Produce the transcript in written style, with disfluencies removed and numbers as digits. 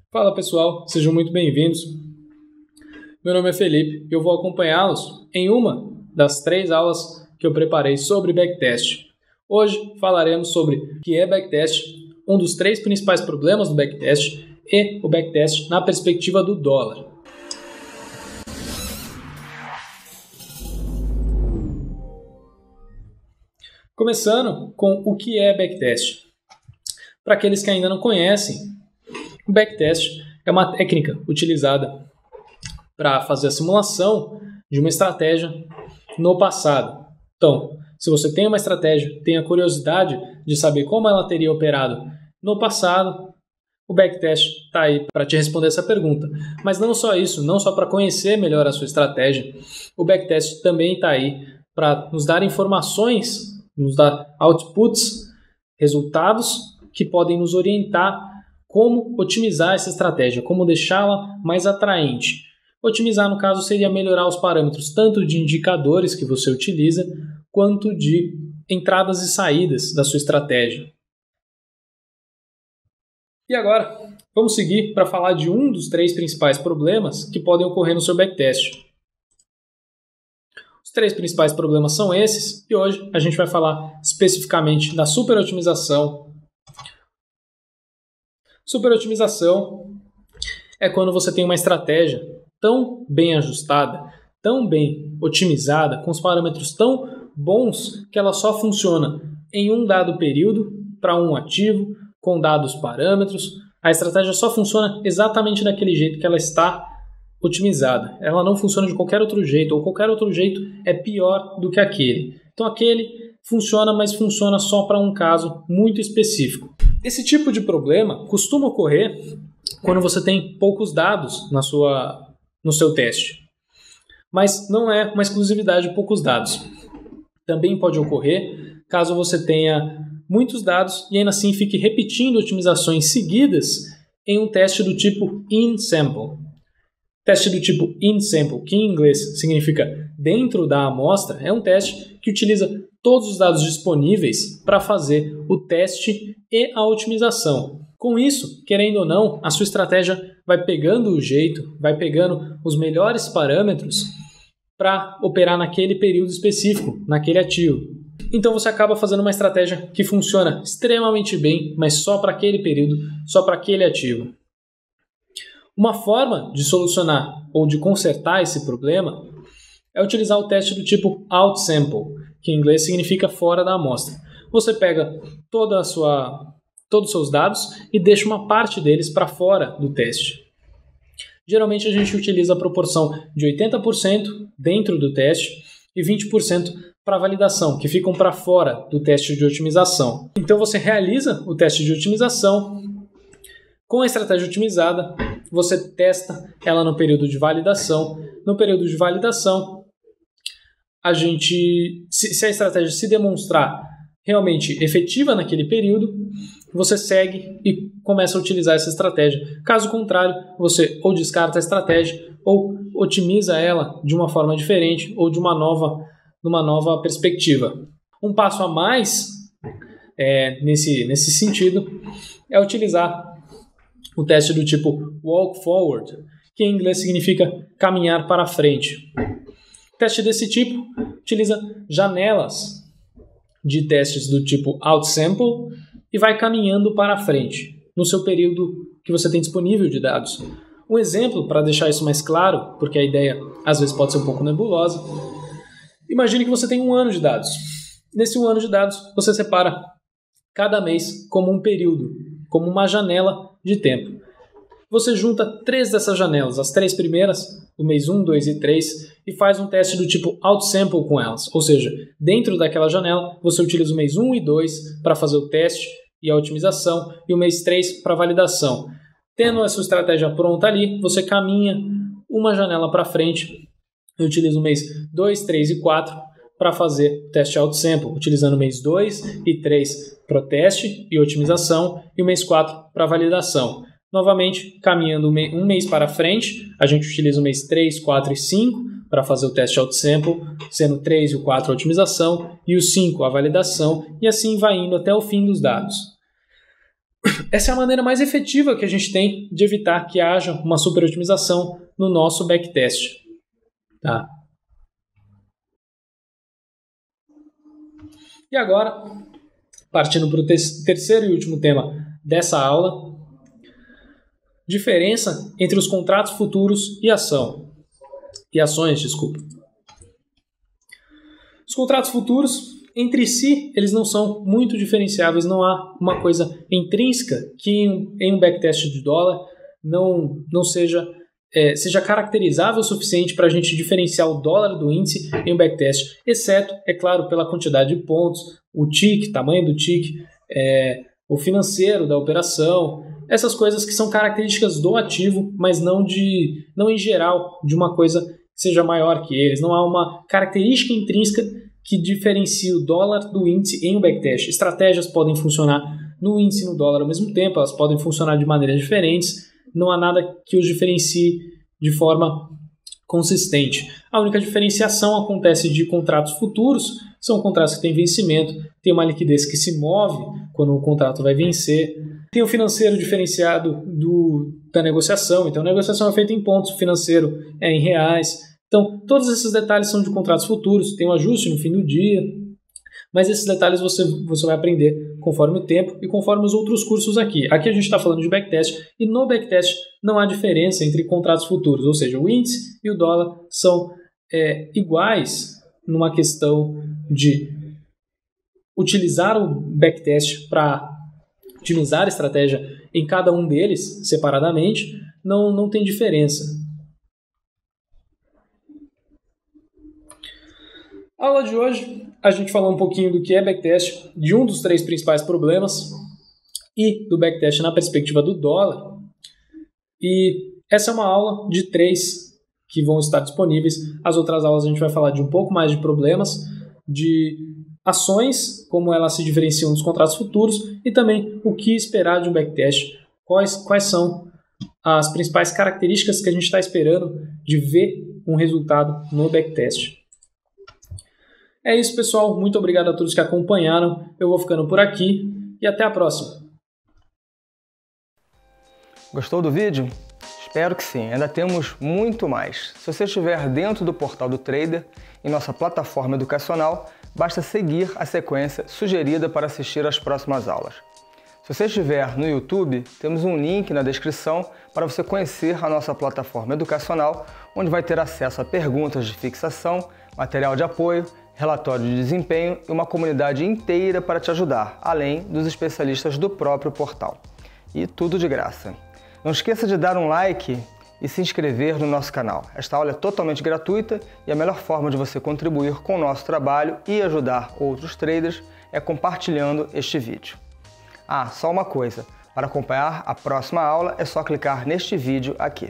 Fala pessoal, sejam muito bem-vindos. Meu nome é Felipe e eu vou acompanhá-los em uma das 3 aulas que eu preparei sobre backtest. Hoje falaremos sobre o que é backtest, um dos 3 principais problemas do backtest e o backtest na perspectiva do dólar. Começando com o que é backtest. Para aqueles que ainda não conhecem, o backtest é uma técnica utilizada para fazer a simulação de uma estratégia no passado. Então, se você tem uma estratégia, tem a curiosidade de saber como ela teria operado no passado, o backtest está aí para te responder essa pergunta. Mas não só isso, não só para conhecer melhor a sua estratégia, o backtest também está aí para nos dar informações, nos dar outputs, resultados que podem nos orientar como otimizar essa estratégia, como deixá-la mais atraente. Otimizar, no caso, seria melhorar os parâmetros tanto de indicadores que você utiliza, quanto de entradas e saídas da sua estratégia. E agora, vamos seguir para falar de um dos 3 principais problemas que podem ocorrer no seu backtest. Os 3 principais problemas são esses, e hoje a gente vai falar especificamente da superotimização. Superotimização é quando você tem uma estratégia tão bem ajustada, tão bem otimizada, com os parâmetros tão bons que ela só funciona em um dado período para um ativo, com dados parâmetros. A estratégia só funciona exatamente daquele jeito que ela está otimizada. Ela não funciona de qualquer outro jeito, ou qualquer outro jeito é pior do que aquele. Então aquele funciona, mas funciona só para um caso muito específico. Esse tipo de problema costuma ocorrer quando você tem poucos dados no seu teste. Mas não é uma exclusividade de poucos dados. Também pode ocorrer caso você tenha muitos dados e ainda assim fique repetindo otimizações seguidas em um teste do tipo in-sample. Teste do tipo in-sample, que em inglês significa dentro da amostra, é um teste que utiliza todos os dados disponíveis para fazer o teste e a otimização. Com isso, querendo ou não, a sua estratégia vai pegando o jeito, vai pegando os melhores parâmetros para operar naquele período específico, naquele ativo. Então você acaba fazendo uma estratégia que funciona extremamente bem, mas só para aquele período, só para aquele ativo. Uma forma de solucionar ou de consertar esse problema é utilizar o teste do tipo out-sample, que em inglês significa fora da amostra. Você pega todos os seus dados e deixa uma parte deles para fora do teste. Geralmente a gente utiliza a proporção de 80% dentro do teste e 20% para validação, que ficam para fora do teste de otimização. Então você realiza o teste de otimização com a estratégia otimizada, você testa ela no período de validação. No período de validação, se a estratégia se demonstrar realmente efetiva naquele período, você segue e começa a utilizar essa estratégia. Caso contrário, você ou descarta a estratégia ou otimiza ela de uma forma diferente ou de numa nova perspectiva. Um passo a mais nesse sentido é utilizar o teste do tipo walk forward, que em inglês significa caminhar para frente. O teste desse tipo utiliza janelas de testes do tipo out-sample e vai caminhando para frente no seu período que você tem disponível de dados. Um exemplo para deixar isso mais claro, porque a ideia às vezes pode ser um pouco nebulosa. Imagine que você tem 1 ano de dados. Nesse 1 ano de dados, você separa cada mês como um período, como uma janela de tempo. Você junta 3 dessas janelas, as 3 primeiras, do mês 1, 2 e 3, e faz um teste do tipo out-sample com elas. Ou seja, dentro daquela janela, você utiliza o mês 1 e 2 para fazer o teste e a otimização, e o mês 3 para validação. Tendo a sua estratégia pronta ali, você caminha uma janela para frente e utiliza o mês 2, 3 e 4 para fazer o teste out-sample, utilizando o mês 2 e 3 para o teste e otimização e o mês 4 para validação. Novamente, caminhando um mês para frente, a gente utiliza o mês 3, 4 e 5 para fazer o teste out-sample, sendo o 3 e o 4 a otimização e o 5 a validação, e assim vai indo até o fim dos dados. essa é a maneira mais efetiva que a gente tem de evitar que haja uma superotimização no nosso backtest. Tá? E agora, partindo para o terceiro e último tema dessa aula, diferença entre os contratos futuros e ações. Os contratos futuros, entre si, eles não são muito diferenciáveis, não há uma coisa intrínseca que em um backtest de dólar não seja caracterizável o suficiente para a gente diferenciar o dólar do índice em um backtest, exceto, é claro, pela quantidade de pontos, o tick, tamanho do tick, o financeiro da operação, essas coisas que são características do ativo, mas não em geral de uma coisa que seja maior que eles. Não há uma característica intrínseca que diferencia o dólar do índice em um backtest. Estratégias podem funcionar no índice e no dólar ao mesmo tempo, elas podem funcionar de maneiras diferentes, não há nada que os diferencie de forma consistente. A única diferenciação acontece de contratos futuros, são contratos que têm vencimento, tem uma liquidez que se move quando o contrato vai vencer, tem o financeiro diferenciado da negociação, então a negociação é feita em pontos, o financeiro é em reais. Então, todos esses detalhes são de contratos futuros, tem um ajuste no fim do dia, mas esses detalhes você vai aprender conforme o tempo e conforme os outros cursos aqui. Aqui a gente está falando de backtest, e no backtest não há diferença entre contratos futuros, ou seja, o índice e o dólar são iguais numa questão de utilizar o backtest para otimizar a estratégia em cada um deles separadamente, não tem diferença. A aula de hoje, a gente falou um pouquinho do que é backtest, de um dos 3 principais problemas e do backtest na perspectiva do dólar. E essa é uma aula de 3 que vão estar disponíveis. As outras aulas a gente vai falar de um pouco mais de problemas, de ações, como elas se diferenciam dos contratos futuros e também o que esperar de um backtest, quais são as principais características que a gente está esperando de ver um resultado no backtest. É isso, pessoal. Muito obrigado a todos que acompanharam. Eu vou ficando por aqui e até a próxima. Gostou do vídeo? Espero que sim. Ainda temos muito mais. Se você estiver dentro do portal do Trader, em nossa plataforma educacional, basta seguir a sequência sugerida para assistir às próximas aulas. Se você estiver no YouTube, temos um link na descrição para você conhecer a nossa plataforma educacional, onde vai ter acesso a perguntas de fixação, material de apoio, relatório de desempenho e uma comunidade inteira para te ajudar, além dos especialistas do próprio portal. E tudo de graça. Não esqueça de dar um like e se inscrever no nosso canal. Esta aula é totalmente gratuita e a melhor forma de você contribuir com o nosso trabalho e ajudar outros traders é compartilhando este vídeo. Só uma coisa, para acompanhar a próxima aula é só clicar neste vídeo aqui.